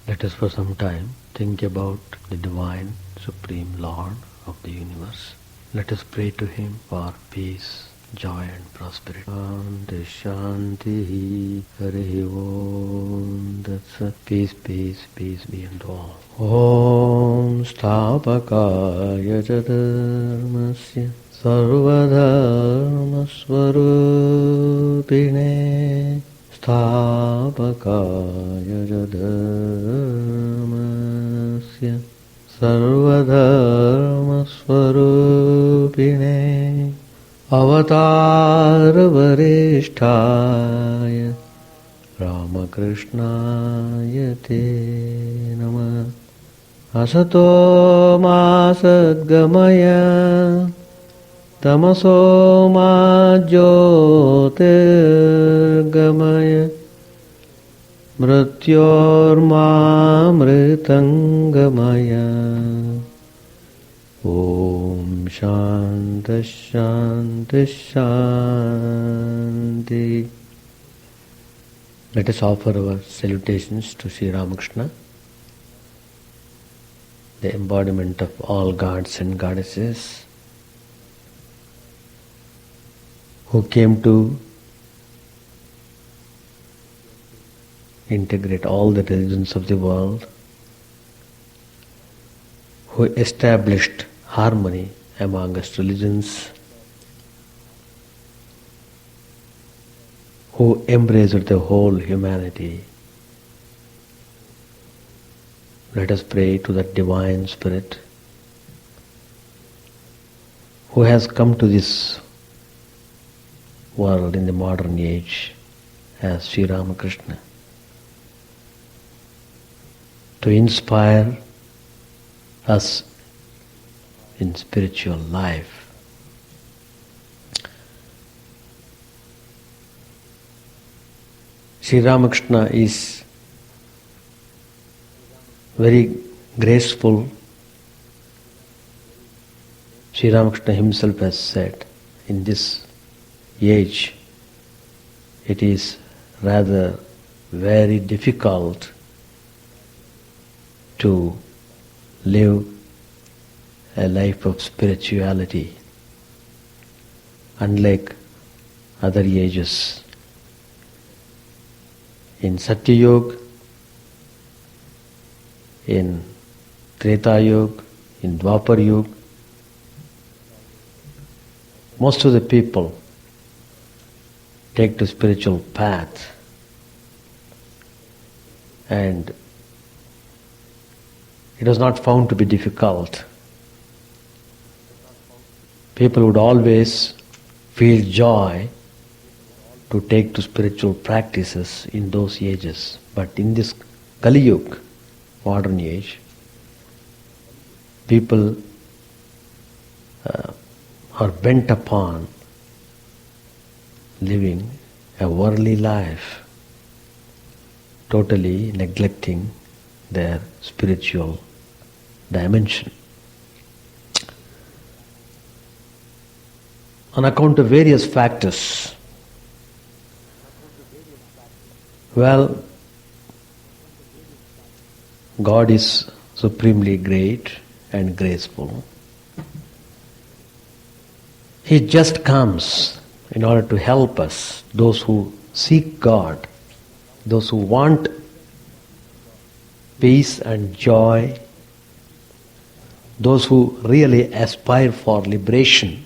Let us for some time think about the Divine Supreme Lord of the universe. Let us pray to Him for peace, joy and prosperity. Shanti Shanti Hari Om Tat Sat. Peace, peace, peace be unto all. Om Stapakaya Dharmasya Sarvadharma Swarupine Stapakaya Dharmasya Sarvadharma Swarupine Avatar Varishtaya Ramakrishna Te Namah Asato Ma Sadgamaya Tamaso Ma Jyotirgamaya Mrityorma Mritangamaya Om Shanti Shanti Shanti. Let us offer our salutations to Sri Ramakrishna, the embodiment of all gods and goddesses, who came to integrate all the religions of the world, who established harmony amongst religions, who embraced the whole humanity. Let us pray to that Divine Spirit who has come to this world in the modern age as Sri Ramakrishna to inspire us in spiritual life. Sri Ramakrishna is very graceful. Sri Ramakrishna himself has said, in this age, it is rather very difficult to live a life of spirituality, unlike other ages. In Satya Yuga, in Treta Yuga, in Dwapar Yuga, most of the people take the spiritual path, and it was not found to be difficult. People would always feel joy to take to spiritual practices in those ages. But in this Kali Yuga, modern age, people are bent upon living a worldly life, totally neglecting their spiritual dimension. On account of various factors, well, God is supremely great and graceful. He just comes in order to help us, those who seek God, those who want peace and joy, those who really aspire for liberation.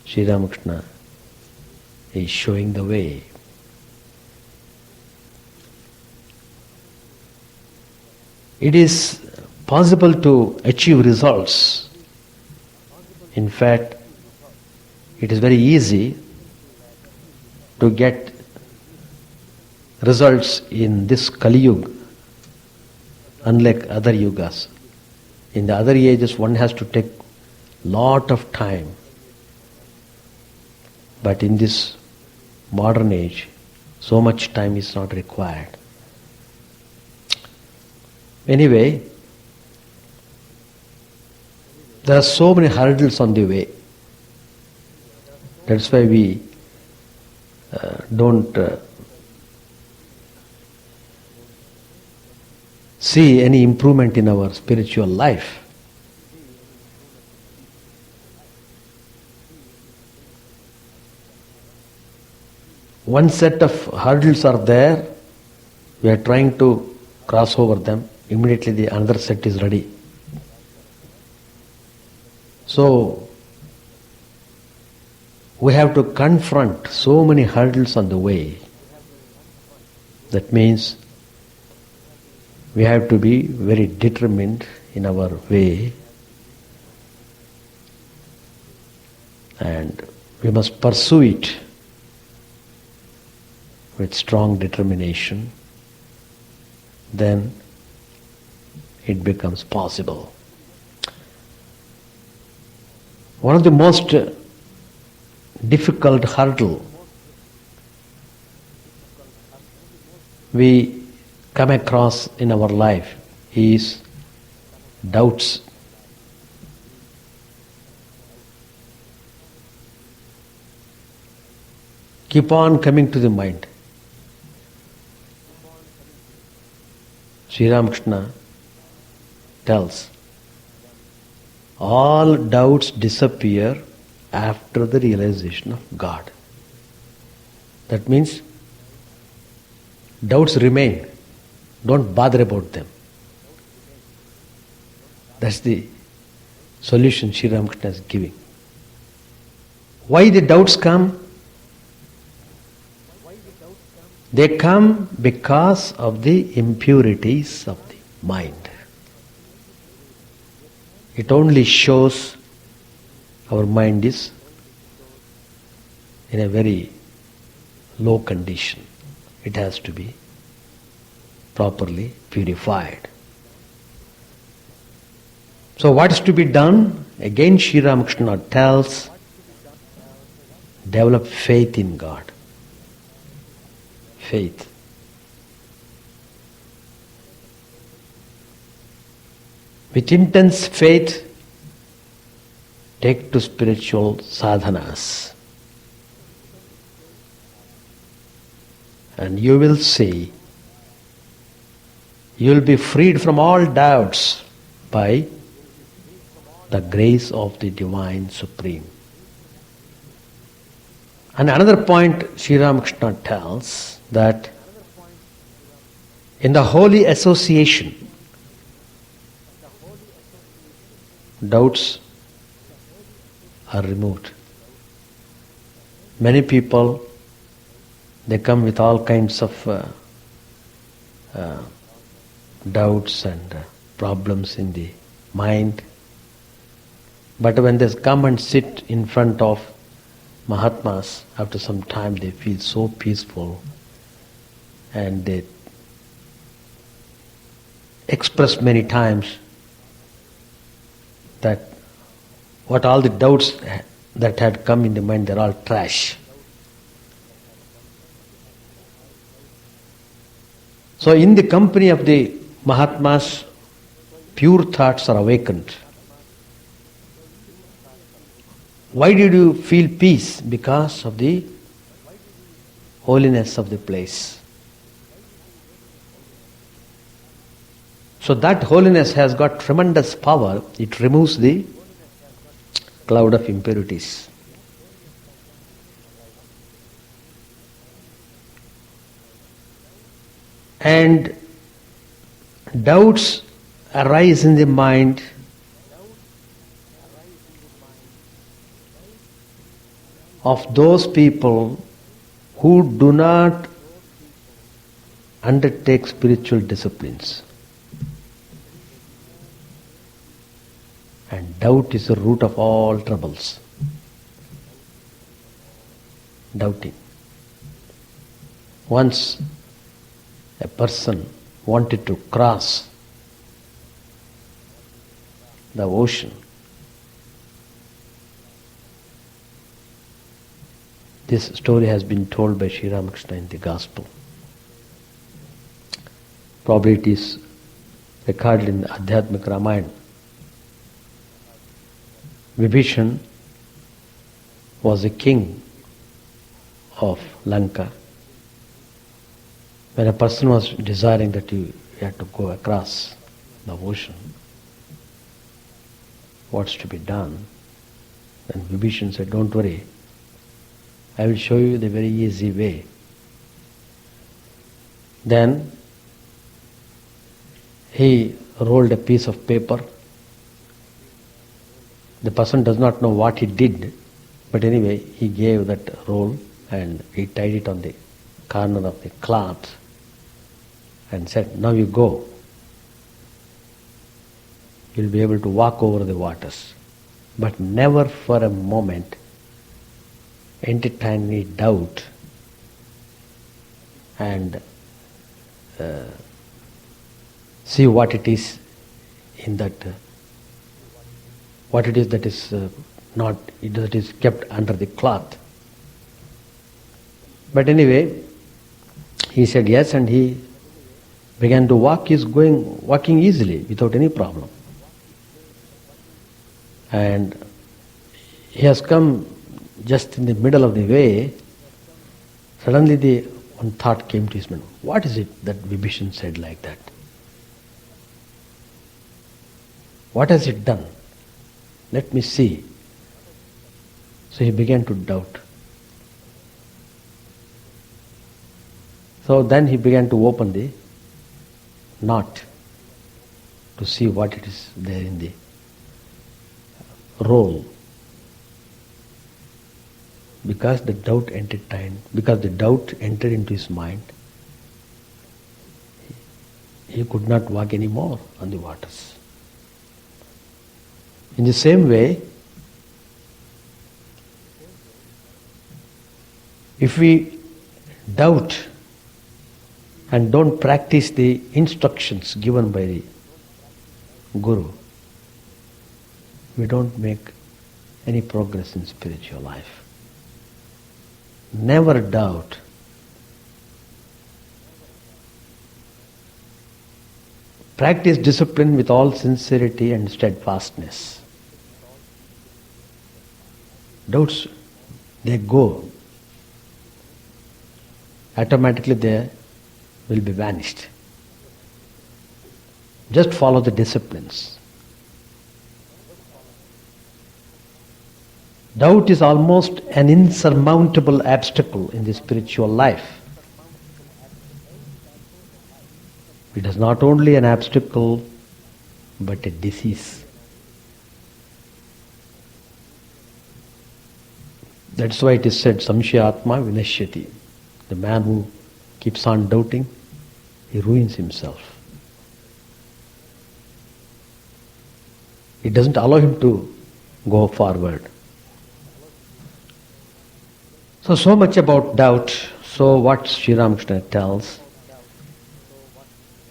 Sri Ramakrishna is showing the way. It is possible to achieve results. In fact, it is very easy to get results in this Kali Yuga, unlike other yugas. In the other ages, one has to take lot of time. But in this modern age, so much time is not required. Anyway, there are so many hurdles on the way. That's why we don't see any improvement in our spiritual life. One set of hurdles are there, we are trying to cross over them, immediately the another set is ready. So, we have to confront so many hurdles on the way. That means we have to be very determined in our way, and we must pursue it with strong determination. Then it becomes possible. One of the most difficult hurdle we come across in our life is doubts. Keep on coming to the mind. Sri Ramakrishna tells, all doubts disappear after the realization of God. That means doubts remain. Don't bother about them. That's the solution Sri Ramakrishna is giving. Why the doubts come? They come because of the impurities of the mind. It only shows our mind is in a very low condition. It has to be properly purified. So what is to be done? Again Sri Ramakrishna tells, develop faith in God. Faith. With intense faith, take to spiritual sadhanas. And you will see, you will be freed from all doubts by the grace of the Divine Supreme. And another point Sri Ramakrishna tells, that in the holy association, doubts are removed. Many people, they come with all kinds of doubts and problems in the mind. But when they come and sit in front of Mahatmas, after some time they feel so peaceful, and they express many times that what all the doubts that had come in the mind, they're all trash. So in the company of the Mahatmas, pure thoughts are awakened. Why did you feel peace? Because of the holiness of the place. So that holiness has got tremendous power. It removes the cloud of impurities. And doubts arise in the mind of those people who do not undertake spiritual disciplines. And doubt is the root of all troubles. Doubting. Once a person wanted to cross the ocean. This story has been told by Sri Ramakrishna in the Gospel. Probably it is recorded in the Adhyatmika Ramayana. Vibhishan was a king of Lanka. When a person was desiring that he he had to go across the ocean. What's to be done? And Vibhishan said, don't worry, I will show you the very easy way. Then he rolled a piece of paper. The person does not know what he did, but anyway, he gave that roll and he tied it on the corner of the cloth and said, now you go. You'll be able to walk over the waters. But never for a moment entertain any doubt and see what it is in that, what it is that is not, that is kept under the cloth. But anyway, he said yes, and he began to walk. He is walking easily without any problem. And he has come just in the middle of the way. Suddenly one thought came to his mind. What is it that Vibhishan said like that? What has it done? Let me see. So he began to doubt. So then he began to open the knot to see what it is there in the roll. Because the doubt entered into his mind, he could not walk anymore on the waters. In the same way, if we doubt and don't practice the instructions given by the Guru, we don't make any progress in spiritual life. Never doubt. Practice discipline with all sincerity and steadfastness. Doubts, they go. Automatically they will be vanished. Just follow the disciplines. Doubt is almost an insurmountable obstacle in the spiritual life. It is not only an obstacle, but a disease. That's why it is said, Samshayatma Vinashyati. The man who keeps on doubting, he ruins himself. It doesn't allow him to go forward. So much about doubt. So what Sri Ramakrishna tells,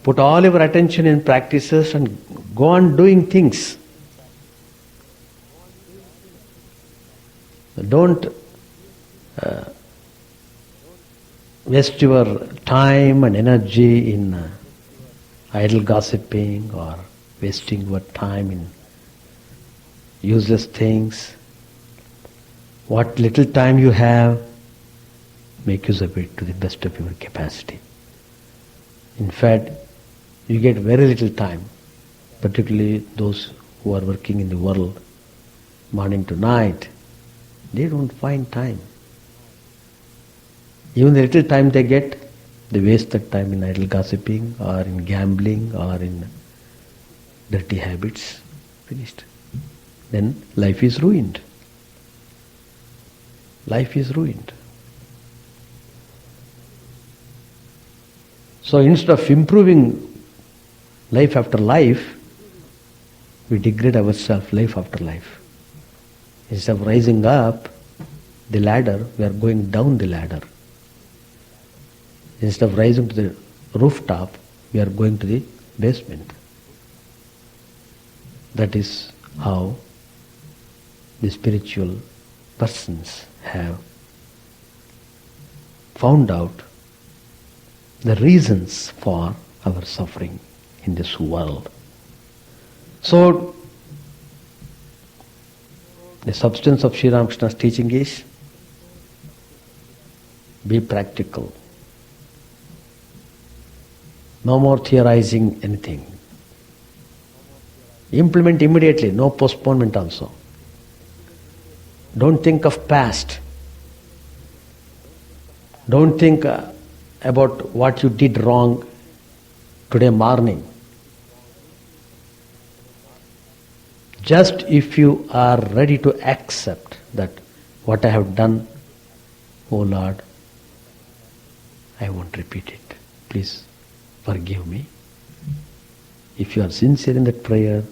put all your attention in practices and go on doing things. Don't waste your time and energy in idle gossiping or wasting your time in useless things. What little time you have, make use of it to the best of your capacity. In fact, you get very little time, particularly those who are working in the world, morning to night. They don't find time. Even the little time they get, they waste that time in idle gossiping or in gambling or in dirty habits. Finished. Then life is ruined. Life is ruined. So instead of improving life after life, we degrade ourselves life after life. Instead of rising up the ladder, we are going down the ladder. Instead of rising to the rooftop, we are going to the basement. That is how the spiritual persons have found out the reasons for our suffering in this world. So, the substance of Sri Ramakrishna's teaching is be practical. No more theorizing anything. Implement immediately, no postponement also. Don't think of past. Don't think about what you did wrong today morning. Just if you are ready to accept that what I have done, oh Lord, I won't repeat it. Please forgive me. If you are sincere in that prayer,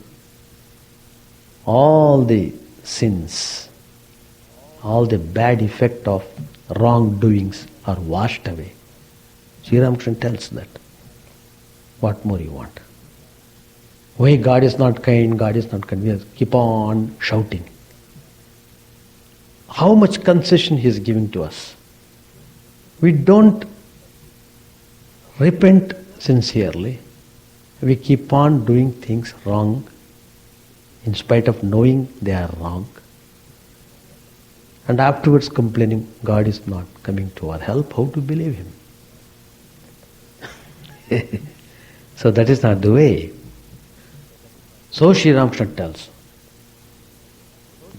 all the sins, all the bad effect of wrongdoings are washed away. Sri Ramakrishna tells that. What more you want? Why God is not kind, God is not kind. We keep on shouting. How much concession He is giving to us. We don't repent sincerely. We keep on doing things wrong in spite of knowing they are wrong. And afterwards complaining, God is not coming to our help. How to believe Him? So that is not the way. So Sri Ramakrishna tells,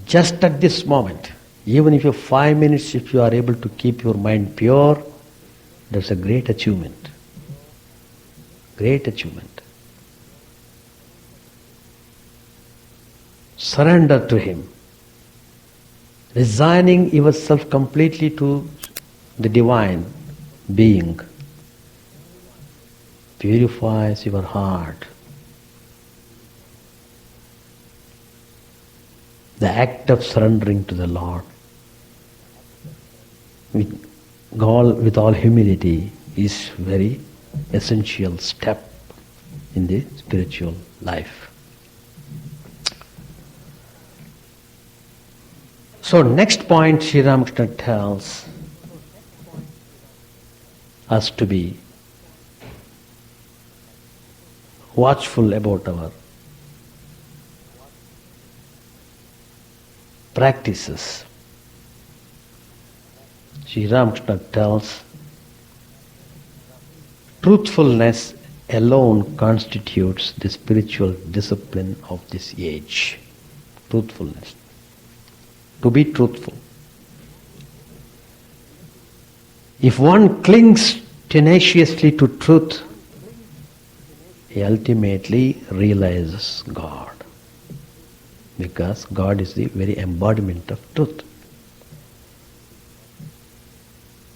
just at this moment, even if you 5 minutes, if you are able to keep your mind pure, that's a great achievement. Great achievement. Surrender to Him. Resigning yourself completely to the Divine Being purifies your heart. The act of surrendering to the Lord with all humility is very essential step in the spiritual life. So next point, Sri Ramakrishna tells us to be watchful about our practices. Sri Ramakrishna tells, truthfulness alone constitutes the spiritual discipline of this age. Truthfulness. To be truthful. If one clings tenaciously to truth, he ultimately realizes God. Because God is the very embodiment of truth.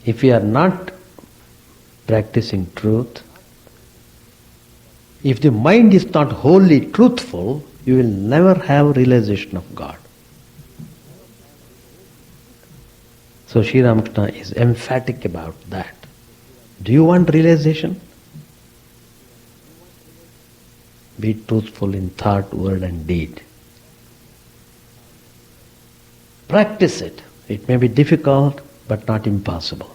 If we are not practicing truth, if the mind is not wholly truthful, you will never have realization of God. So Sri Ramakrishna is emphatic about that. Do you want realization? Be truthful in thought, word and deed. Practice it. It may be difficult, but not impossible.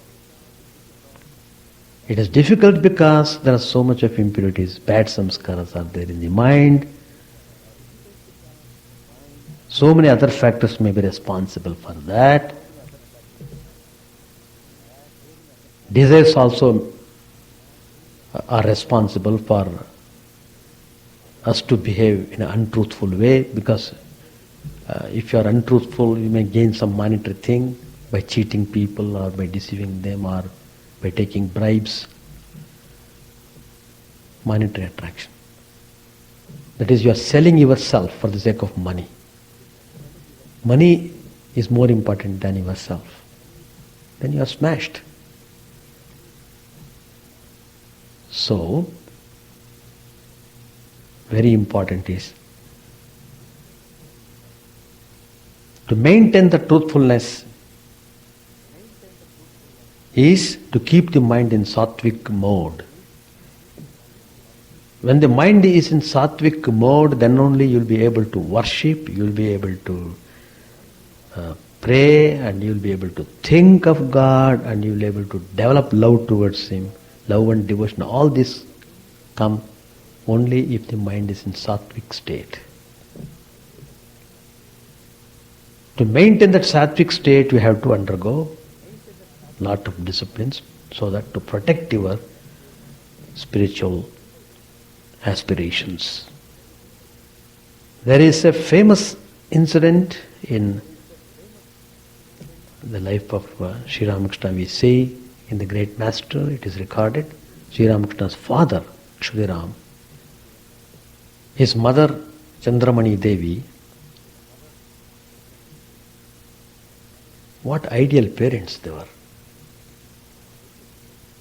It is difficult because there are so much of impurities, bad samskaras are there in the mind. So many other factors may be responsible for that. Desires also are responsible for us to behave in an untruthful way, because if you are untruthful, you may gain some monetary thing by cheating people or by deceiving them or by taking bribes. Monetary attraction. That is, you are selling yourself for the sake of money. Money is more important than yourself. Then you are smashed. So, very important is to maintain the truthfulness is to keep the mind in sattvic mode. When the mind is in sattvic mode, then only you will be able to worship, you will be able to pray, and you will be able to think of God, and you will be able to develop love towards Him. Love and devotion, all this come only if the mind is in sattvic state. To maintain that sattvic state, you have to undergo lot of disciplines, so that to protect your spiritual aspirations. There is a famous incident in the life of Sri Ramakrishna. We say in the great master, it is recorded, Sri Ramakrishna's father, Kshudiram, his mother, Chandramani Devi, what ideal parents they were.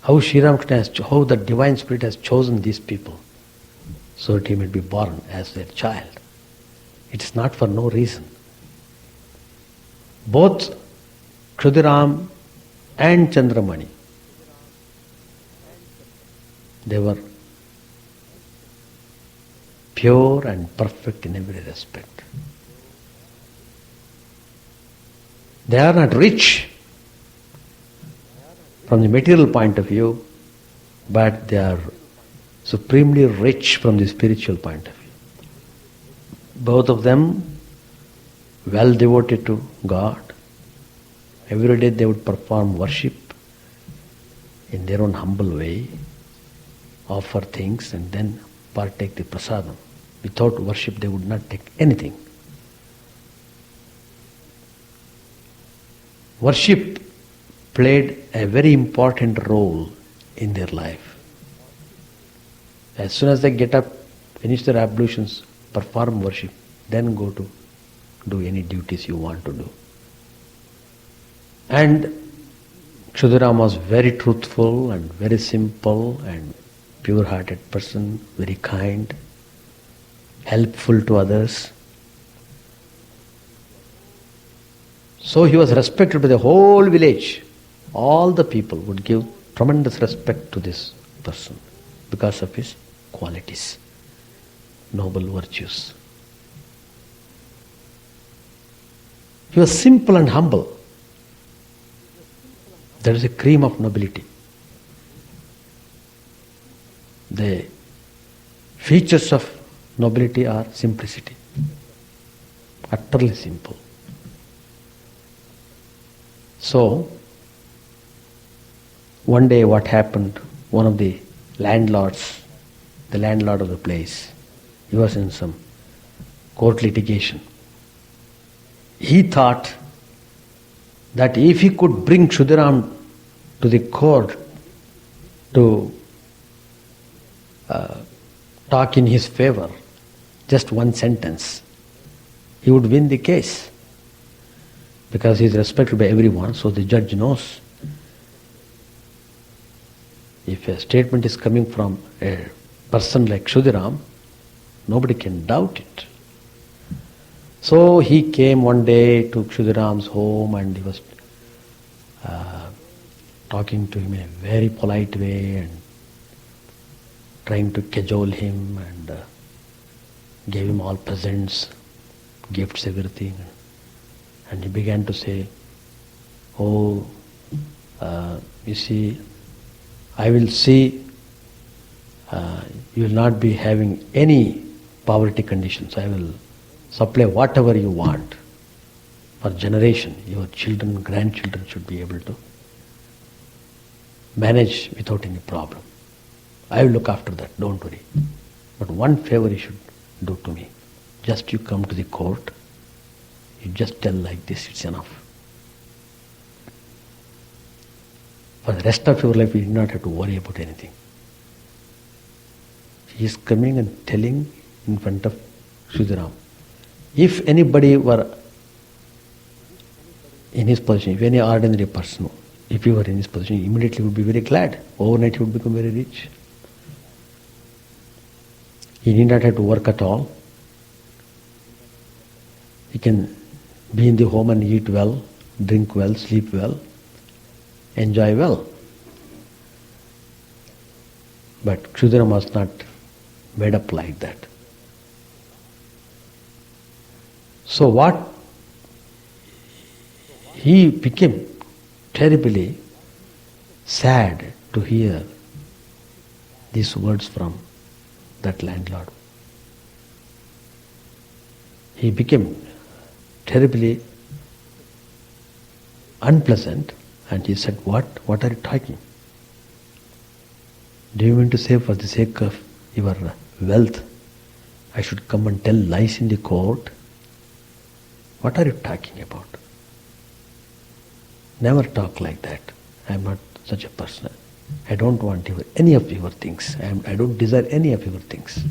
How Sri Ramakrishna how the Divine Spirit has chosen these people so that he may be born as their child. It is not for no reason. Both Kshudiram and Chandramani, they were pure and perfect in every respect. They are not rich from the material point of view, but they are supremely rich from the spiritual point of view. Both of them well devoted to God. Every day they would perform worship in their own humble way, offer things and then partake the prasadam. Without worship they would not take anything. Worship played a very important role in their life. As soon as they get up, finish their ablutions, perform worship, then go to do any duties you want to do. And Kshudiram was very truthful and very simple and pure-hearted person, very kind, helpful to others. So he was respected by the whole village. All the people would give tremendous respect to this person because of his qualities, noble virtues. He was simple and humble. That is a cream of nobility. The features of nobility are simplicity, utterly simple. So, one day what happened, one of the landlords, the landlord of the place, he was in some court litigation. He thought that if he could bring Kshudiram to the court to talk in his favor, just one sentence, he would win the case. Because he is respected by everyone, so the judge knows. If a statement is coming from a person like Kshudiram, nobody can doubt it. So he came one day to Kshudiram's home and he was talking to him in a very polite way and trying to cajole him and gave him all presents, gifts, everything. And he began to say, oh, you see, I will see you will not be having any poverty conditions. I will supply whatever you want for generation. Your children, grandchildren should be able to manage without any problem. I will look after that, don't worry. But one favor you should do to me. Just you come to the court, you just tell like this, it's enough. For the rest of your life, you do not have to worry about anything. He is coming and telling in front of Kshudiram. If anybody were in his position, if any ordinary person, if he were in his position, he immediately would be very glad. Overnight he would become very rich. He need not have to work at all. He can be in the home and eat well, drink well, sleep well, enjoy well. But Kshudiram was not made up like that. So what? He became terribly sad to hear these words from that landlord. He became terribly unpleasant and he said, What are you talking? Do you mean to say for the sake of your wealth, I should come and tell lies in the court? What are you talking about? Never talk like that. I am not such a person. I don't want any of your things. I don't desire any of your things.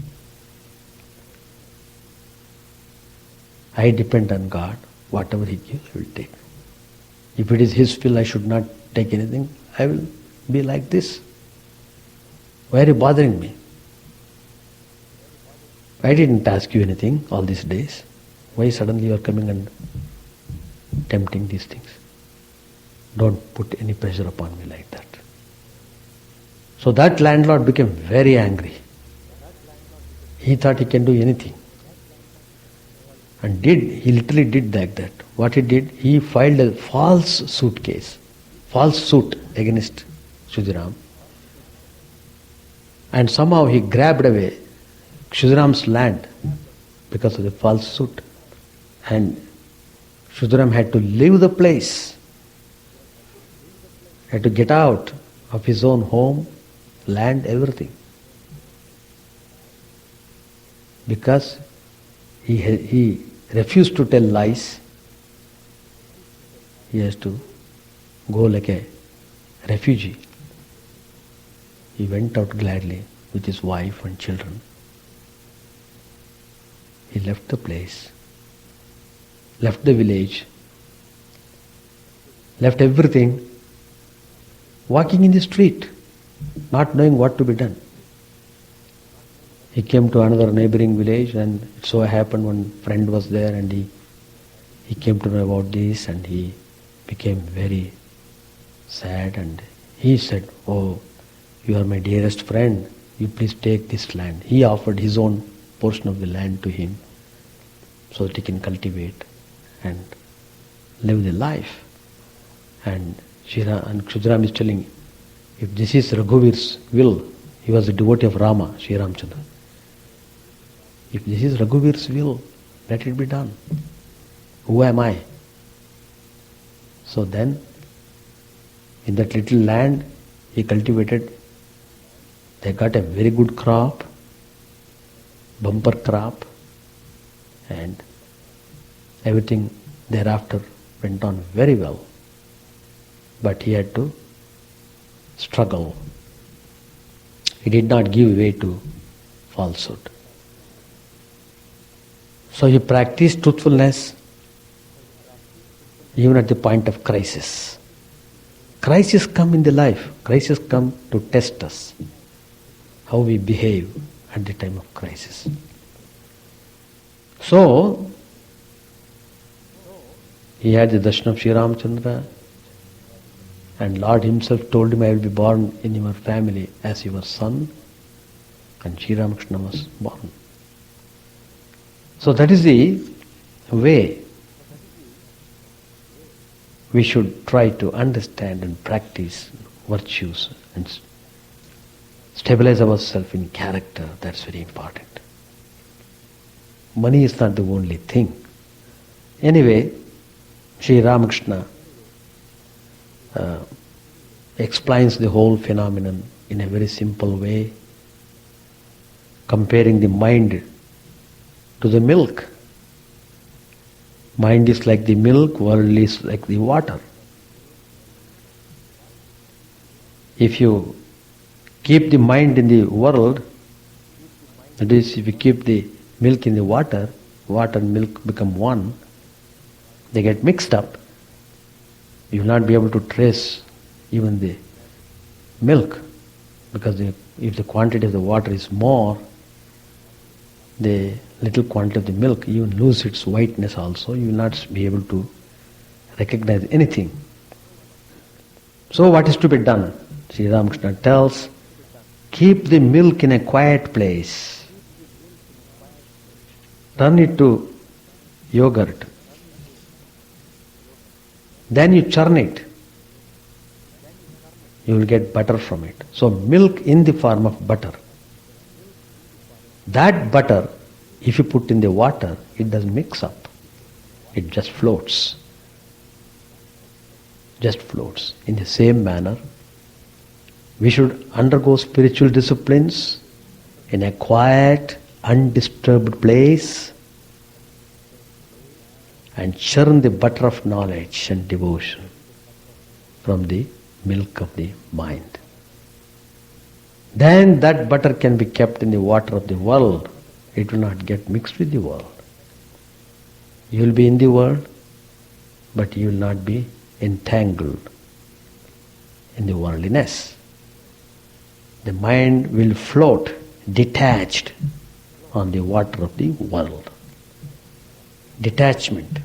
I depend on God. Whatever He gives, I will take. If it is His will, I should not take anything. I will be like this. Why are you bothering me? I didn't ask you anything all these days. Why suddenly you are coming and tempting these things? Don't put any pressure upon me like that. So that landlord became very angry. He thought he can do anything. And he literally did like that. What he did, he filed a false suit against Kshudiram. And somehow he grabbed away Kshudiram's land because of the false suit. And Kshudiram had to leave the place, had to get out of his own home, land, everything. Because he refused to tell lies, he has to go like a refugee. He went out gladly with his wife and children. He left the place, left the village, left everything, walking in the street, not knowing what to be done. He came to another neighboring village, and it so happened one friend was there, and he came to know about this, and he became very sad, and he said, "Oh, you are my dearest friend, you please take this land." He offered his own portion of the land to him so that he can cultivate and live the life. And Kshudiram is telling, if this is Raghuvir's will, he was a devotee of Rama, Sri Ramchandra. If this is Raghuvir's will, let it be done. Who am I? So then, in that little land, he cultivated. They got a very good crop, bumper crop, and everything thereafter went on very well. But he had to struggle. He did not give way to falsehood. So he practiced truthfulness even at the point of crisis. Crises come in the life. Crises come to test us, how we behave at the time of crisis. So, he had the darshan of Sri Ramchandra, and Lord himself told him, "I will be born in your family as your son," and Sri Ramakrishna was born. So that is the way we should try to understand and practice virtues and stabilize ourselves in character. That's very important. Money is not the only thing. Anyway, Sri Ramakrishna explains the whole phenomenon in a very simple way, comparing the mind to the milk. Mind is like the milk, world is like the water. If you keep the mind in the world, that is, if you keep the milk in the water, water and milk become one, they get mixed up. You will not be able to trace even the milk, because if the quantity of the water is more, the little quantity of the milk even lose its whiteness also. You will not be able to recognize anything. So what is to be done? Sri Ramakrishna tells, keep the milk in a quiet place. Turn it to yogurt. Then you churn it. You will get butter from it. So milk in the form of butter. That butter, if you put in the water, it doesn't mix up. It just floats. Just floats. In the same manner, We should undergo spiritual disciplines in a quiet, undisturbed place and churn the butter of knowledge and devotion from the milk of the mind. Then that butter can be kept in the water of the world. It will not get mixed with the world. You will be in the world, but you will not be entangled in the worldliness. The mind will float detached on the water of the world. Detachment.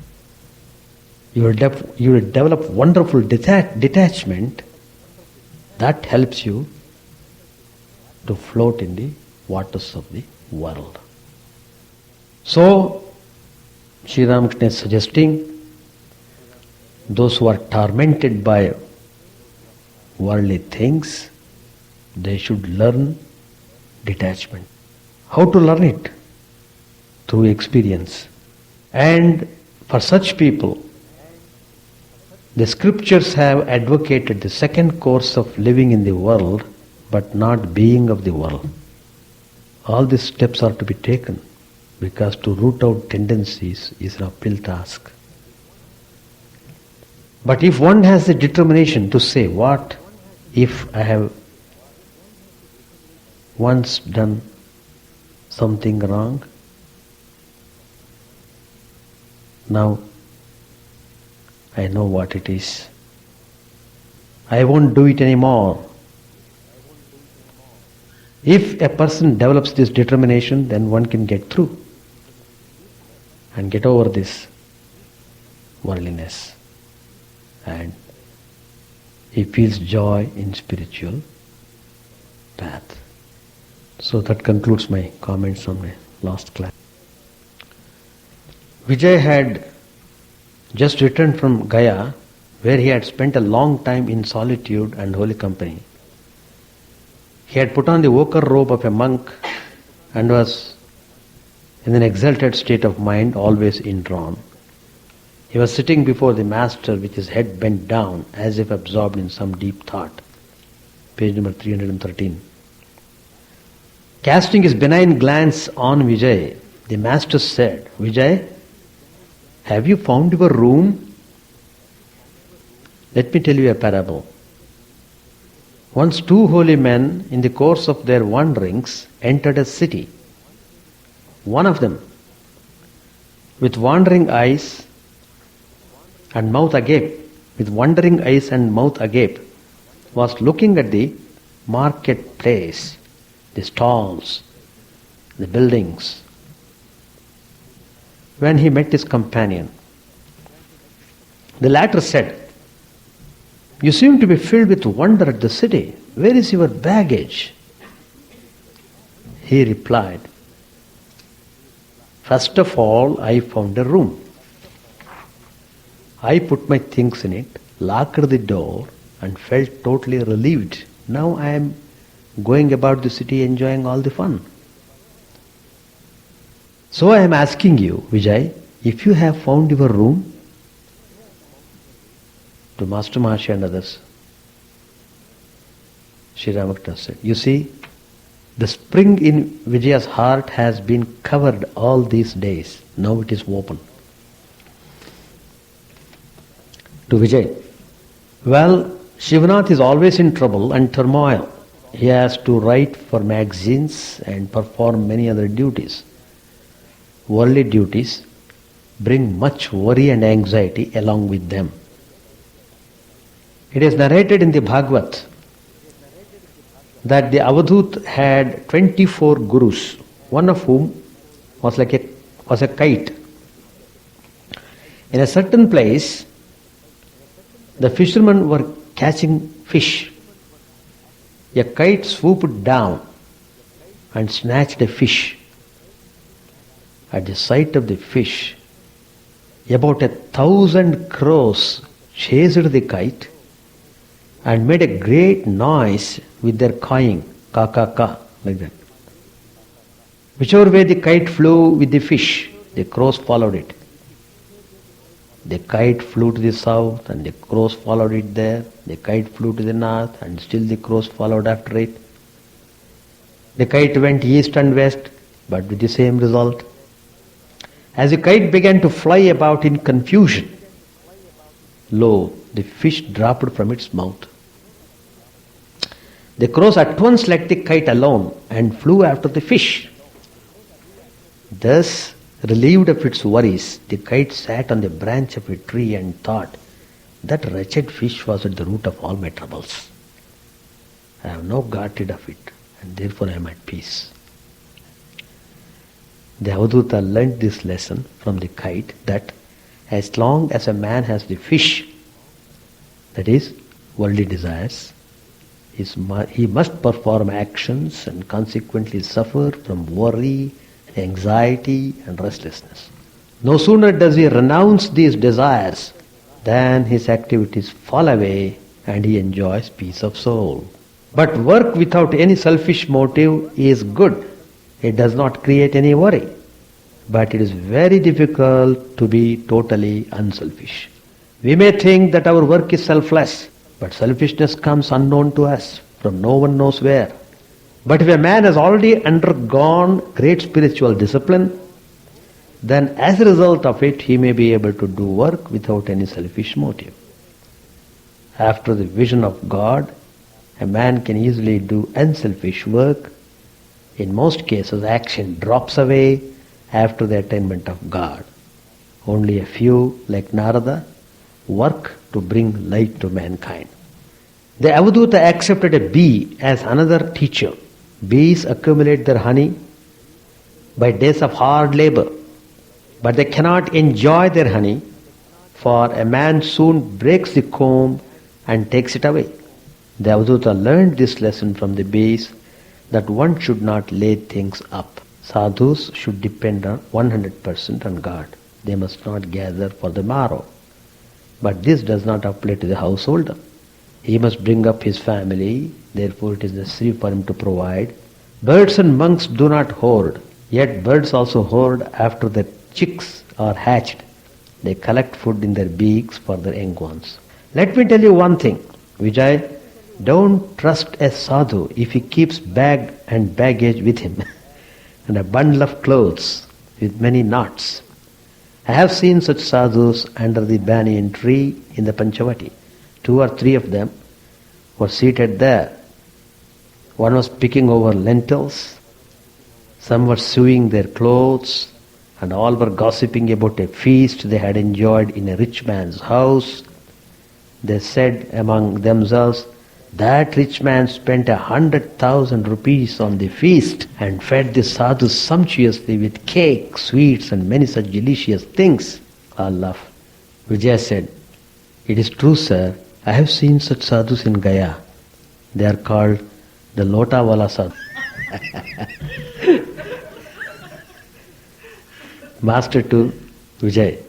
You will develop wonderful detachment that helps you to float in the waters of the world. So, Sri Ramakrishna is suggesting those who are tormented by worldly things, they should learn detachment. How to learn it? Through experience. And for such people, the scriptures have advocated the second course of living in the world but not being of the world. All these steps are to be taken because to root out tendencies is an uphill task. But if one has the determination to say, what if I have once done something wrong? Now I know what it is. I won't do it anymore. If a person develops this determination, then one can get through and get over this worldliness. And he feels joy in spiritual path. So that concludes my comments on my last class. Vijay had just returned from Gaya, where he had spent a long time in solitude and holy company. He had put on the ochre robe of a monk and was in an exalted state of mind, always indrawn. He was sitting before the master with his head bent down as if absorbed in some deep thought. Page number 313. Casting his benign glance on Vijay, the master said, Vijay, have you found your room? Let me tell you a parable. Once two holy men, in the course of their wanderings, entered a city. One of them, with wandering eyes and mouth agape, was looking at the marketplace, the stalls, the buildings, when he met his companion. The latter said, You seem to be filled with wonder at the city. Where is your baggage? He replied, First of all, I found a room. I put my things in it, locked the door, and felt totally relieved. Now I am going about the city enjoying all the fun. So I am asking you, Vijay, if you have found your room? To Master Maharshi and others, Sri Ramakrishna said, You see, the spring in Vijaya's heart has been covered all these days. Now it is open. To Vijay, well, Shivanath is always in trouble and turmoil. He has to write for magazines and perform many other duties. Worldly duties bring much worry and anxiety along with them. It is narrated in the Bhagavad that the Avadhut had 24 gurus, one of whom was a kite. In a certain place, the fishermen were catching fish. A kite swooped down and snatched a fish. At the sight of the fish, about 1,000 crows chased the kite and made a great noise with their cawing, ka ka ka, like that. Whichever way the kite flew with the fish, the crows followed it. The kite flew to the south and the crows followed it there. The kite flew to the north and still the crows followed after it. The kite went east and west, but with the same result. As the kite began to fly about in confusion, lo, the fish dropped from its mouth. The crows at once let the kite alone and flew after the fish. Thus, relieved of its worries, the kite sat on the branch of a tree and thought, that wretched fish was at the root of all my troubles. I have now got rid of it, and therefore I am at peace. The Avaduta learnt this lesson from the kite, that as long as a man has the fish, that is, worldly desires, he must perform actions and consequently suffer from worry, anxiety and restlessness. No sooner does he renounce these desires than his activities fall away and he enjoys peace of soul. But work without any selfish motive is good. It does not create any worry. But it is very difficult to be totally unselfish. We may think that our work is selfless, but selfishness comes unknown to us from no one knows where. But if a man has already undergone great spiritual discipline, then as a result of it he may be able to do work without any selfish motive. After the vision of God, a man can easily do unselfish work. In most cases, action drops away after the attainment of God. Only a few, like Narada, work to bring light to mankind. The Avaduta accepted a bee as another teacher. Bees accumulate their honey by days of hard labor, but they cannot enjoy their honey, for a man soon breaks the comb and takes it away. The Avaduta learned this lesson from the bees, that one should not lay things up. Sadhus should depend 100% on God. They must not gather for the morrow. But this does not apply to the householder. He must bring up his family, therefore it is necessary for him to provide. Birds and monks do not hoard, yet birds also hoard after the chicks are hatched. They collect food in their beaks for their young ones. Let me tell you one thing, Vijay, don't trust a sadhu if he keeps bag and baggage with him and a bundle of clothes with many knots. I have seen such sadhus under the banyan tree in the Panchavati. 2 or 3 of them were seated there. One was picking over lentils, some were sewing their clothes, and all were gossiping about a feast they had enjoyed in a rich man's house. They said among themselves, that rich man spent 100,000 rupees on the feast and fed the sadhus sumptuously with cake, sweets and many such delicious things. All laughed. Vijaya said, it is true, sir. I have seen such sadhus in Gaya. They are called the Lota Wala Sadhu. Master to Vijay.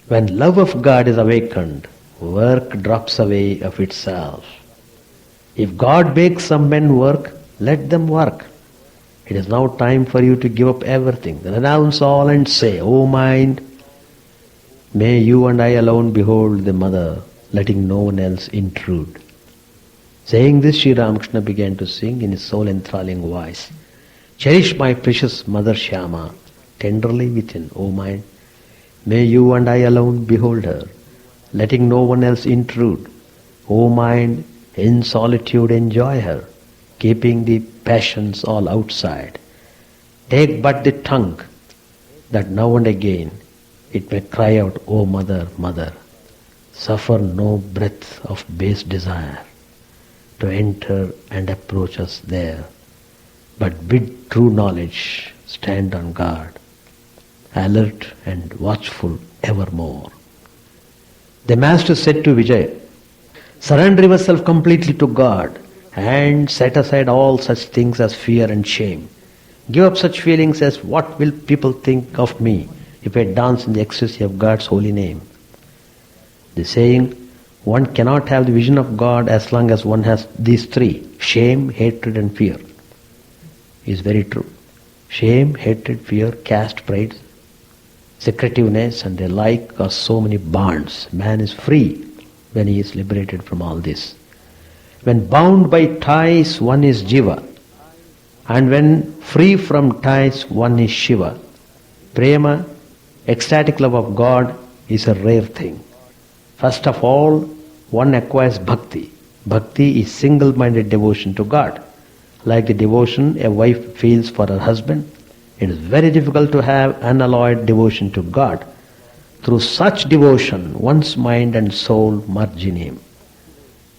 When love of God is awakened, work drops away of itself. If God makes some men work, let them work. It is now time for you to give up everything. Renounce all and say, O mind, may you and I alone behold the mother, letting no one else intrude. Saying this, Sri Ramakrishna began to sing in his soul-enthralling voice, cherish my precious mother Shyama, tenderly within, O mind, may you and I alone behold her, letting no one else intrude. O mind, in solitude enjoy her, keeping the passions all outside. Take but the tongue, that now and again it may cry out, O mother, mother. Suffer no breath of base desire to enter and approach us there, but bid true knowledge stand on guard, alert and watchful evermore. The Master said to Vijay, surrender yourself completely to God and set aside all such things as fear and shame. Give up such feelings as what will people think of me if I dance in the ecstasy of God's holy name. The saying, one cannot have the vision of God as long as one has these 3, shame, hatred and fear, is very true. Shame, hatred, fear, caste, pride. secretiveness and the like are so many bonds. Man is free when he is liberated from all this. When bound by ties, one is Jiva. And when free from ties, one is Shiva. Prema, ecstatic love of God, is a rare thing. First of all, one acquires bhakti. Bhakti is single-minded devotion to God. Like the devotion a wife feels for her husband, it is very difficult to have unalloyed devotion to God. Through such devotion, one's mind and soul merge in Him.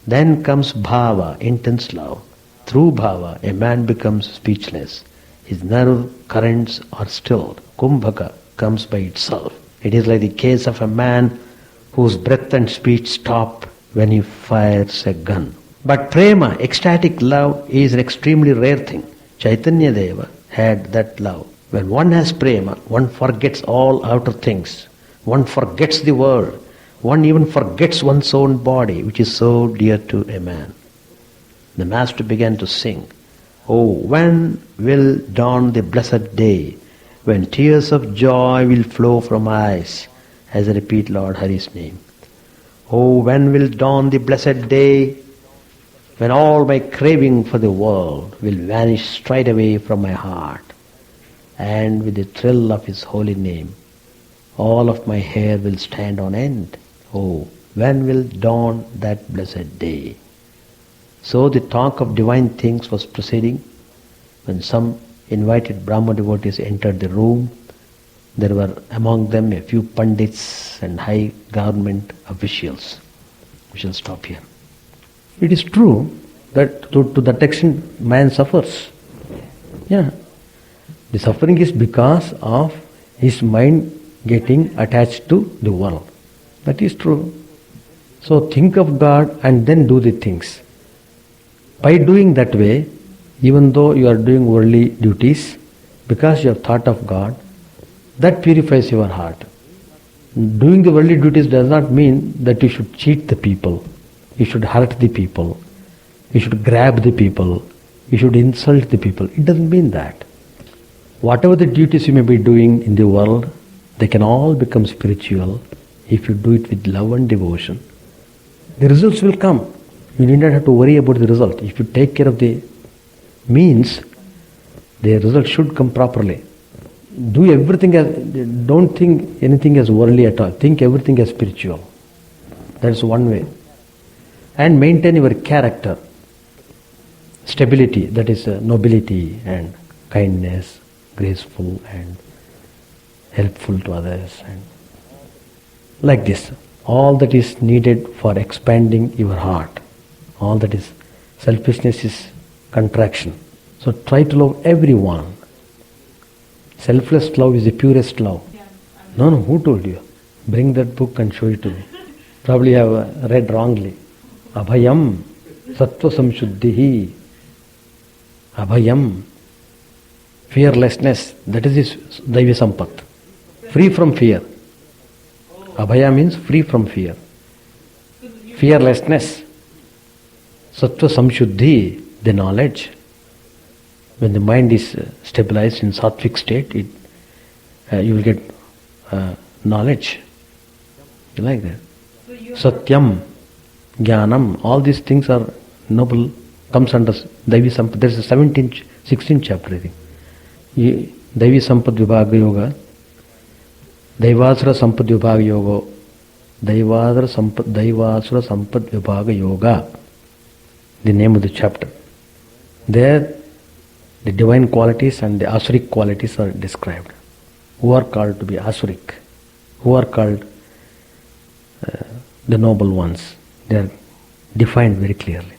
Then comes bhava, intense love. Through bhava, a man becomes speechless. His nerve currents are stilled. Kumbhaka comes by itself. It is like the case of a man whose breath and speech stop when he fires a gun. But prema, ecstatic love, is an extremely rare thing. Chaitanya Deva had that love. When one has prema, one forgets all outer things. One forgets the world. One even forgets one's own body, which is so dear to a man. The Master began to sing, "Oh, when will dawn the blessed day, when tears of joy will flow from eyes," as I repeat Lord Hari's name. "Oh, when will dawn the blessed day, when all my craving for the world will vanish straight away from my heart, and with the thrill of His holy name, all of my hair will stand on end. Oh, when will dawn that blessed day?" So the talk of divine things was proceeding. When some invited Brahma devotees entered the room, there were among them a few pandits and high government officials. We shall stop here. It is true that to that extent man suffers. Yeah. The suffering is because of his mind getting attached to the world. That is true. So think of God and then do the things. By doing that way, even though you are doing worldly duties, because you have thought of God, that purifies your heart. Doing the worldly duties does not mean that you should cheat the people, you should hurt the people, you should grab the people, you should insult the people. It doesn't mean that. Whatever the duties you may be doing in the world, they can all become spiritual if you do it with love and devotion. The results will come. You need not have to worry about the result. If you take care of the means, the result should come properly. Do everything as, don't think anything as worldly at all. Think everything as spiritual. That's one way. And maintain your character, stability, that is nobility and kindness, graceful and helpful to others, and like this. All that is needed for expanding your heart. All that is selfishness is contraction. So try to love everyone. Selfless love is the purest love. No, who told you? Bring that book and show it to me. Probably you have read wrongly. Abhayam, sattva samshuddhihi. Abhayam, fearlessness, that is his Daivi Sampat. Free from fear. Abhaya means free from fear. Fearlessness. Sattva samshuddhi, the knowledge. When the mind is stabilized in sattvic state, you will get knowledge. You like that? Satyam, Jnanam, all these things are noble, comes under Daivi Sampad. There is a 16th chapter, I think. Daivi Sampad Vibhaga Yoga, Daivasura Sampad Vibhaga Yoga, Daivasura Sampad Vibhaga Yoga, the name of the chapter. There, the divine qualities and the asuric qualities are described. Who are called to be asuric? Who are called the noble ones? They are defined very clearly.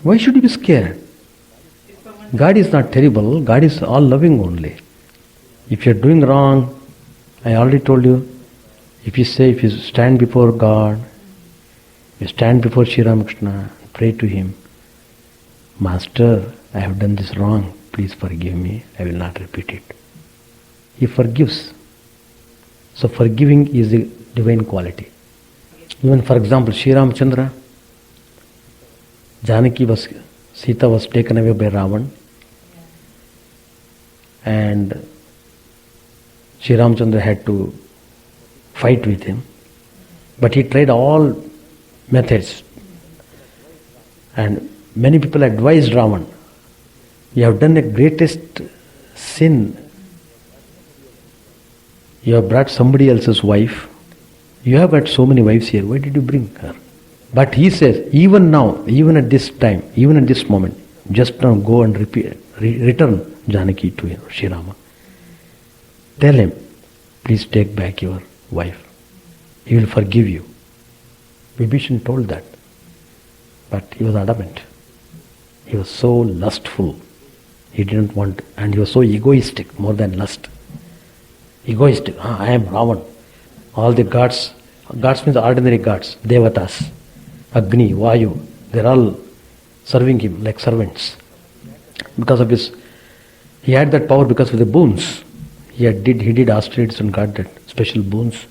Why should you be scared? God is not terrible. God is all loving only. If you are doing wrong, I already told you, if you stand before God, you stand before Sri Ramakrishna, pray to Him, Master, I have done this wrong, please forgive me, I will not repeat it. He forgives. So forgiving is a divine quality. Even for example, Sri Ramachandra, Sita was taken away by Ravan, and Sri Ramachandra had to fight with him. But he tried all methods. And many people advised Ravan, you have done the greatest sin. You have brought somebody else's wife. You have got so many wives here. Why did you bring her? But he says, even now, even at this time, even at this moment, just now go and return Janaki to Sri Rama. Tell him, please take back your wife. He will forgive you. Vibhishan told that. But he was adamant. He was so lustful. He didn't want, and he was so egoistic, more than lust. Egoistic. I am Ravan. All the gods means ordinary gods, devatas, Agni, Vayu, they're all serving him like servants. Because of his, he had that power because of the boons. He did austerities and got that special boons.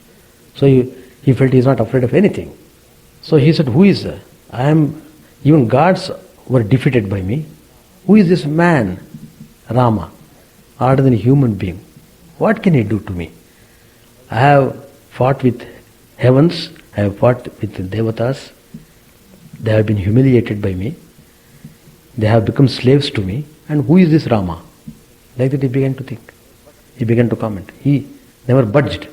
So he felt he is not afraid of anything. So he said, who is even gods were defeated by me. Who is this man, Rama, ordinary human being? What can he do to me? I have fought with heavens, I have fought with the devatas. They have been humiliated by me. They have become slaves to me. And who is this Rama? Like that he began to think. He began to comment. He never budged.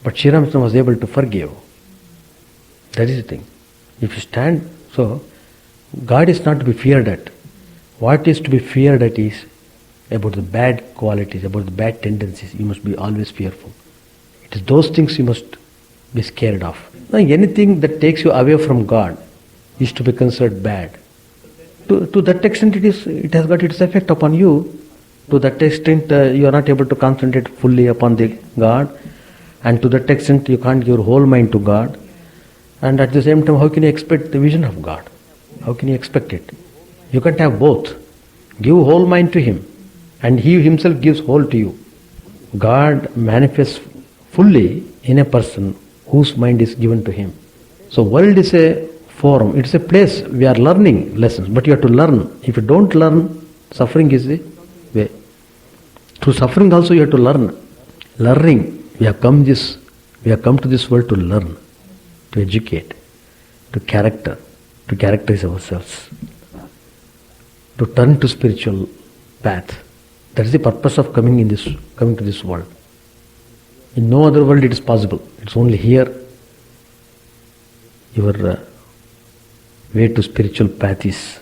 But Sri Ramakrishna was able to forgive. That is the thing. If you stand, so God is not to be feared at. What is to be feared at is about the bad qualities, about the bad tendencies. You must be always fearful. It is those things you must be scared of. Now, anything that takes you away from God is to be considered bad. To that extent it has got its effect upon you. To that extent you are not able to concentrate fully upon the God. And to that extent you can't give your whole mind to God. And at the same time, how can you expect the vision of God? How can you expect it? You can't have both. Give whole mind to Him. And He Himself gives whole to you. God manifests fully in a person whose mind is given to him. So world is a forum, it's a place we are learning lessons, but you have to learn. If you don't learn, suffering is the way. Through suffering also you have to learn. Learning, we have come to this world to learn, to educate, to characterize ourselves, to turn to spiritual path. That is the purpose of coming to this world. In no other world it is possible. It's only here your way to spiritual path is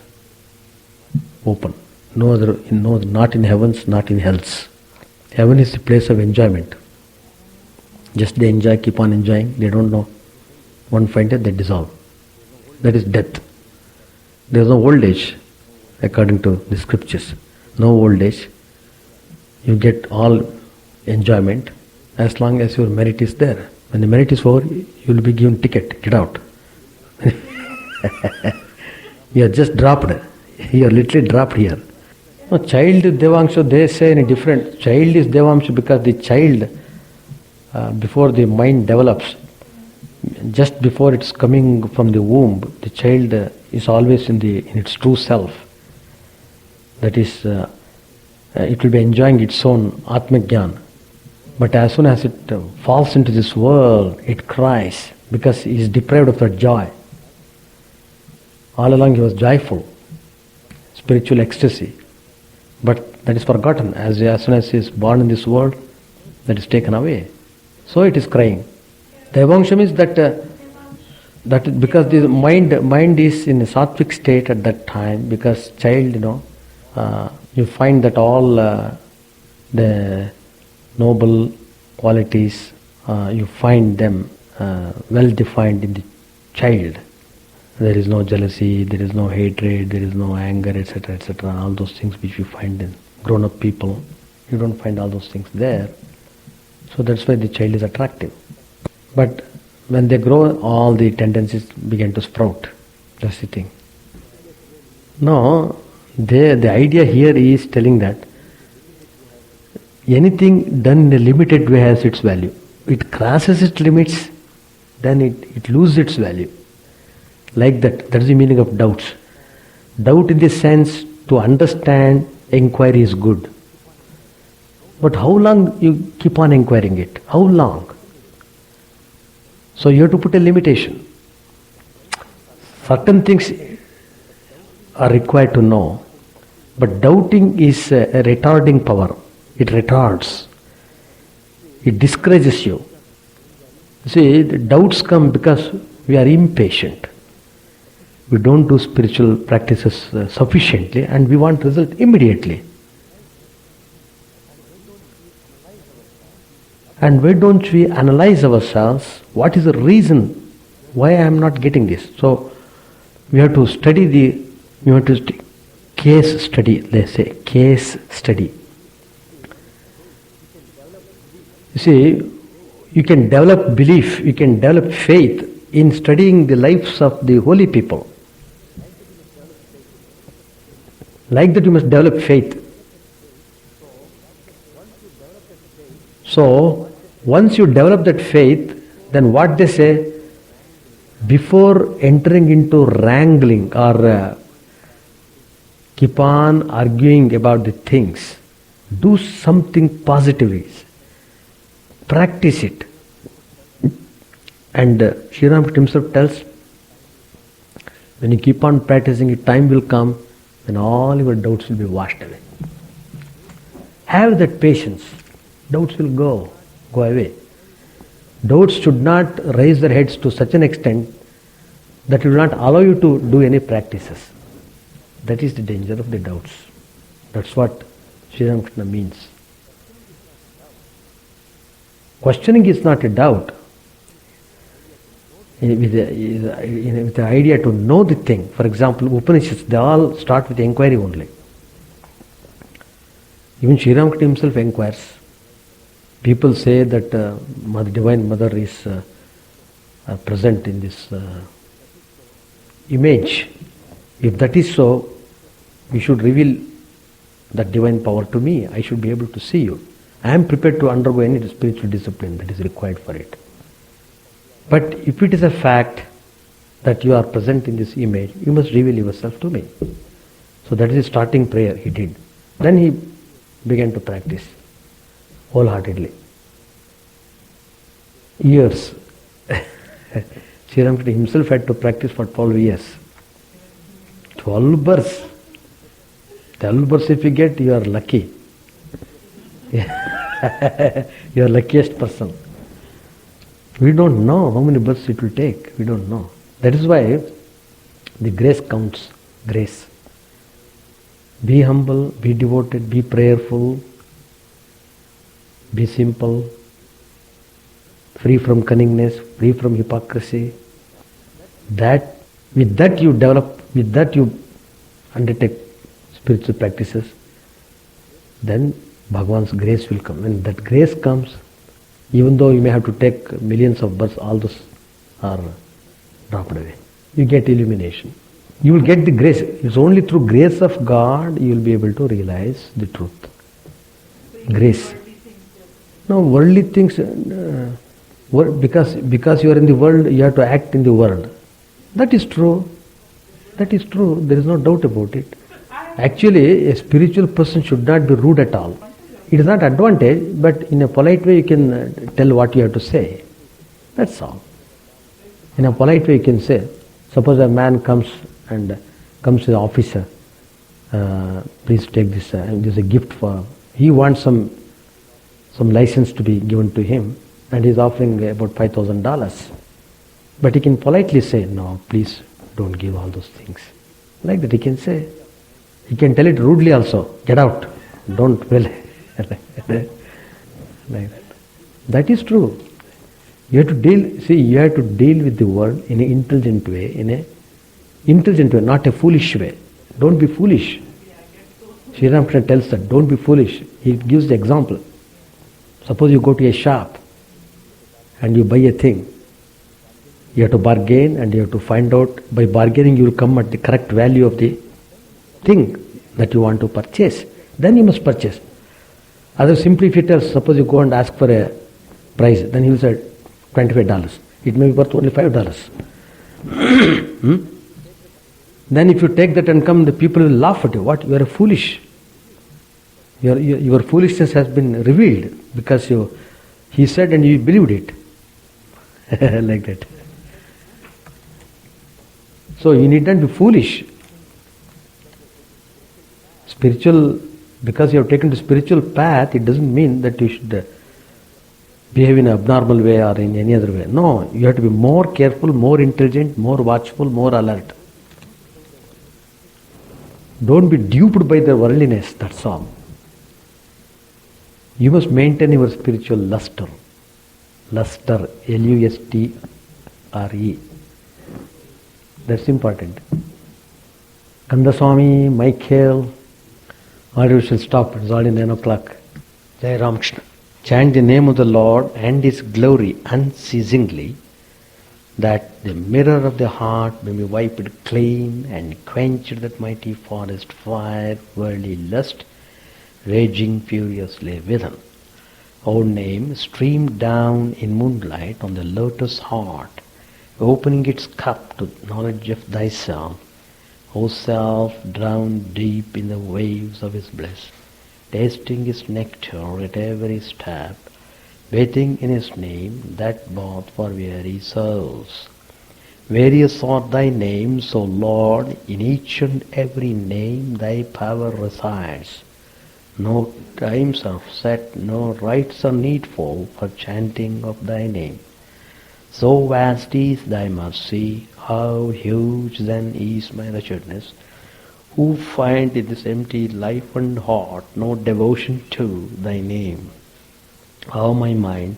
open. Not in heavens, not in hells. Heaven is the place of enjoyment. Just they enjoy, keep on enjoying. They don't know. One fine day they dissolve. That is death. There is no old age, according to the scriptures. No old age. You get all enjoyment as long as your merit is there. When the merit is over, you will be given ticket. Get out. You are just dropped. You are literally dropped here. No, child Devamsha, they say in a different. Child is Devamsha because the child, before the mind develops, just before it's coming from the womb, the child is always in its true self. That is, it will be enjoying its own Atma Jnana. But as soon as it falls into this world, it cries because he is deprived of that joy. All along he was joyful, spiritual ecstasy. But that is forgotten. As soon as he is born in this world, that is taken away. So it is crying. Devamsha means that because the mind is in a sattvic state at that time, because child, you find that all the noble qualities, you find them well defined in the child. There is no jealousy, there is no hatred, there is no anger, etc., etc. All those things which you find in grown-up people, you don't find all those things there. So that's why the child is attractive. But when they grow, all the tendencies begin to sprout. That's the thing. No, the idea here is telling that anything done in a limited way has its value. It crosses its limits, then it loses its value. Like that is the meaning of doubts. Doubt in the sense to understand inquiry is good. But how long you keep on inquiring it? How long? So you have to put a limitation. Certain things are required to know, but doubting is a retarding power. It retards. It discourages you. See, the doubts come because we are impatient. We don't do spiritual practices sufficiently and we want result immediately. And why don't we analyze ourselves? What is the reason why I am not getting this? So we have to study case study, let's say, case study. You see, you can develop belief, you can develop faith in studying the lives of the holy people. Like that you must develop faith. So, once you develop that faith, then what they say, before entering into wrangling or keep on arguing about the things, do something positively. Practice it. And Sri Ramakrishna himself tells, when you keep on practicing it, time will come when all your doubts will be washed away. Have that patience. Doubts will go away. Doubts should not raise their heads to such an extent that it will not allow you to do any practices. That is the danger of the doubts. That's what Sri Ramakrishna means. Questioning is not a doubt. With the idea to know the thing. For example, Upanishads, they all start with inquiry only. Even Sri Ramakrishna himself inquires. People say that Divine Mother is present in this image. If that is so, you should reveal that divine power to me. I should be able to see you. I am prepared to undergo any spiritual discipline that is required for it. But if it is a fact that you are present in this image, you must reveal yourself to me. So that is the starting prayer he did. Then he began to practice wholeheartedly. Years. Sri Ramakrishna himself had to practice for 12 years. 12 births. 12 births if you get, you are lucky. You are luckiest person. We don't know how many births it will take. We don't know. That is why the grace counts. Grace. Be humble, be devoted, be prayerful, be simple, free from cunningness, free from hypocrisy. With that you develop, with that you undertake spiritual practices, then Bhagavan's grace will come. When that grace comes, even though you may have to take millions of births, all those are dropped away. You get illumination. You will get the grace. It's only through grace of God you will be able to realize the truth. Grace. No, worldly things, because you are in the world, you have to act in the world. That is true. That is true. There is no doubt about it. Actually, a spiritual person should not be rude at all. It is not advantage, but in a polite way you can tell what you have to say. That's all. In a polite way you can say, suppose a man comes to the officer, please take this, this is a gift for, he wants some license to be given to him, and he is offering about $5,000. But he can politely say, no, please don't give all those things. Like that he can say. He can tell it rudely also, get out, don't will. Like that. That is true. You have to deal with the world in an intelligent way, not a foolish way. Don't be foolish. Sri Ramakrishna tells that, don't be foolish. He gives the example. Suppose you go to a shop and you buy a thing. You have to bargain and you have to find out, by bargaining you will come at the correct value of the thing that you want to purchase. Then you must purchase. Otherwise, simply if he tells, suppose you go and ask for a price, then he will say $25. It may be worth only $5. Then if you take that and come, the people will laugh at you. What? You are foolish. Your foolishness has been revealed because he said and you believed it. like that. So you need not be foolish. Spiritual, because you have taken the spiritual path, it doesn't mean that you should behave in an abnormal way or in any other way. No, you have to be more careful, more intelligent, more watchful, more alert. Don't be duped by their worldliness, that's all. You must maintain your spiritual luster. Luster, Lustre. That's important. Kandaswami, Michael, or you shall stop, it's already 9 o'clock. Jai Ramakrishna. Chant the name of the Lord and His glory unceasingly, that the mirror of the heart may be wiped clean and quenched that mighty forest fire, worldly lust, raging furiously within. Our name streamed down in moonlight on the lotus heart, opening its cup to knowledge of thyself, O self drowned deep in the waves of His bliss, tasting His nectar at every step, bathing in His name, that bath for weary souls. Various are thy names, O Lord, in each and every name thy power resides. No times are set, no rites are needful for chanting of thy name. So vast is thy mercy, how huge then is my wretchedness, who find in this empty life and heart no devotion to thy name. O my mind,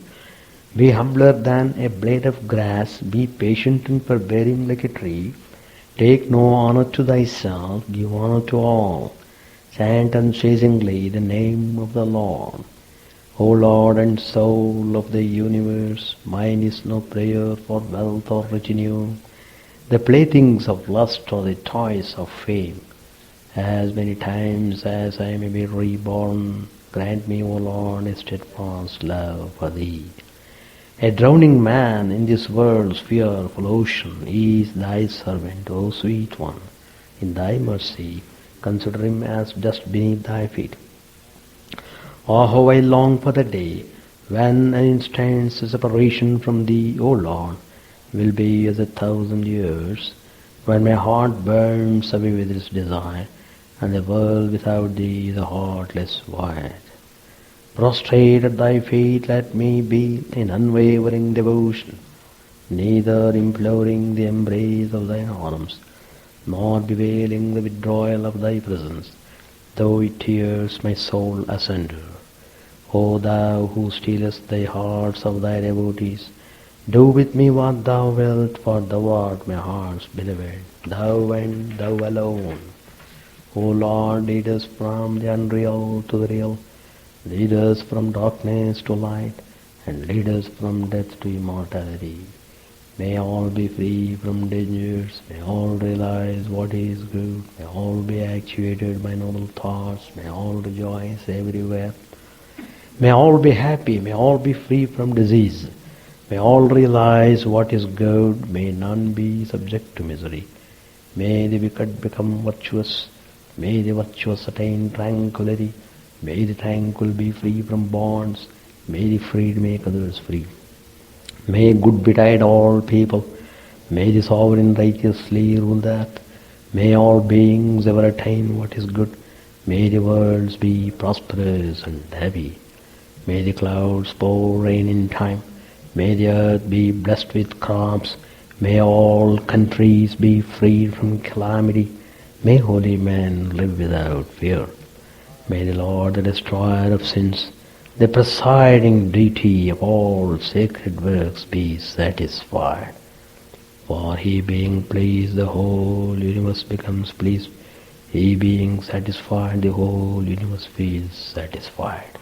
be humbler than a blade of grass, be patient and forbearing like a tree, take no honor to thyself, give honor to all. Chant unceasingly the name of the Lord. O Lord and soul of the universe, mine is no prayer for wealth or retinue, the playthings of lust or the toys of fame. As many times as I may be reborn, grant me, O Lord, a steadfast love for Thee. A drowning man in this world's fearful ocean is Thy servant, O sweet one. In Thy mercy, consider him as dust beneath Thy feet. Oh, how I long for the day when an instant's separation from Thee, O Lord, will be as 1,000 years, when my heart burns away with its desire, and the world without Thee is a heartless void. Prostrate at Thy feet let me be in unwavering devotion, neither imploring the embrace of Thine arms, nor bewailing the withdrawal of Thy presence, though it tears my soul asunder. O Thou who stealest the hearts of Thy devotees, do with me what Thou wilt, for Thou art my heart's beloved, Thou and Thou alone. O Lord, lead us from the unreal to the real, lead us from darkness to light, and lead us from death to immortality. May all be free from dangers, may all realize what is good, may all be actuated by noble thoughts, may all rejoice everywhere. May all be happy, may all be free from disease, may all realize what is good, may none be subject to misery. May the wicked become virtuous, may the virtuous attain tranquility, may the tranquil be free from bonds, may the freed make others free. May good betide all people, may the sovereign righteously rule the earth, may all beings ever attain what is good, may the worlds be prosperous and happy. May the clouds pour rain in time, may the earth be blessed with crops, may all countries be freed from calamity, may holy men live without fear. May the Lord, the destroyer of sins, the presiding deity of all sacred works, be satisfied. For He being pleased, the whole universe becomes pleased. He being satisfied, the whole universe feels satisfied.